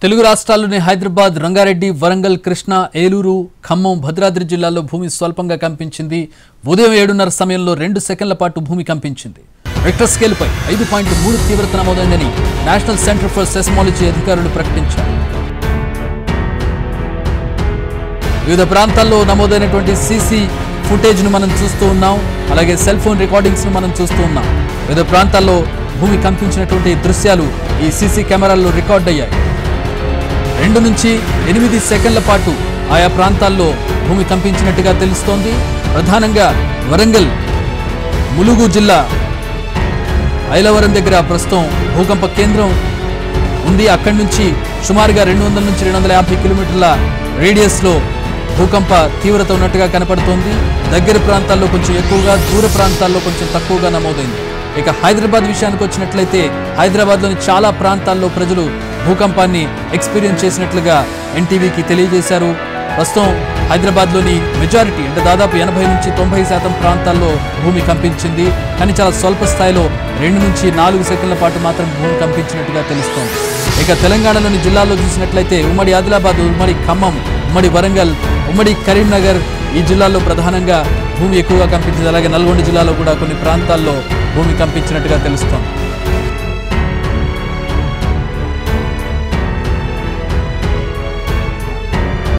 తెలుగు రాష్ట్రాల్లోని హైదరాబాద్, రంగారెడ్డి, వరంగల్, కృష్ణా, ఏలూరు, ఖమ్మం, భద్రాద్రి జిల్లాల్లో భూమి స్వల్పంగా కంపించింది. ఉదయం 7:30 సమయంలో 2 సెకన్ల పాటు భూమి కంపించింది. రిక్టర్ స్కేల్పై 5.3 తీవ్రత నమోదైందని నేషనల్ సెంటర్ ఫర్ సెస్మాలజీ అధికారులు ప్రకటించారు. వివిధ ప్రాంతాల్లో నమోదైనటువంటి సీసీ ఫుటేజ్ ను మనం చూస్తూ ఉన్నాం. అలాగే సెల్ ఫోన్ రికార్డింగ్స్ ను మనం చూస్తూ ఉన్నాం. వివిధ ప్రాంతాల్లో భూమి కంపించినటువంటి దృశ్యాలు ఈ సీసీ కెమెరాల్లో రికార్డ్ అయ్యాయి. 2 నుంచి 8 సెకన్ల పాటు ఆయా ప్రాంతాల్లో భూమి కంపించినట్టుగా తెలుస్తోంది. ప్రధానంగా వరంగల్, ములుగు జిల్లా ఐలవరం దగ్గర ప్రస్తుతం భూకంప కేంద్రం ఉంది. అక్కడి నుంచి సుమారుగా 200 నుంచి 250 కిలోమీటర్ల రేడియస్లో భూకంప తీవ్రత ఉన్నట్టుగా కనపడుతోంది. దగ్గర ప్రాంతాల్లో కొంచెం ఎక్కువగా, దూర ప్రాంతాల్లో కొంచెం తక్కువగా నమోదైంది. ఇక హైదరాబాద్ విషయానికి వచ్చినట్లయితే హైదరాబాద్లోని చాలా ప్రాంతాల్లో ప్రజలు భూకంపాన్ని ఎక్స్పీరియన్స్ చేసినట్లుగా ఎన్టీవీకి తెలియజేశారు. ప్రస్తుతం హైదరాబాద్లోని మెజారిటీ అంటే దాదాపు 80 నుంచి 90% ప్రాంతాల్లో భూమి కంపించింది. కానీ చాలా స్వల్ప స్థాయిలో 2 నుంచి 4 సెకన్ల పాటు మాత్రం భూమి కంపించినట్టుగా తెలుస్తోంది. ఇక తెలంగాణలోని జిల్లాల్లో చూసినట్లయితే ఉమ్మడి ఆదిలాబాద్, ఉమ్మడి ఖమ్మం, ఉమ్మడి వరంగల్, ఉమ్మడి కరీంనగర్ ఈ జిల్లాల్లో ప్రధానంగా భూమి ఎక్కువగా కంపించింది. అలాగే నల్గొండ జిల్లాలో కూడా కొన్ని ప్రాంతాల్లో భూమి కంపించినట్టుగా తెలుస్తోంది.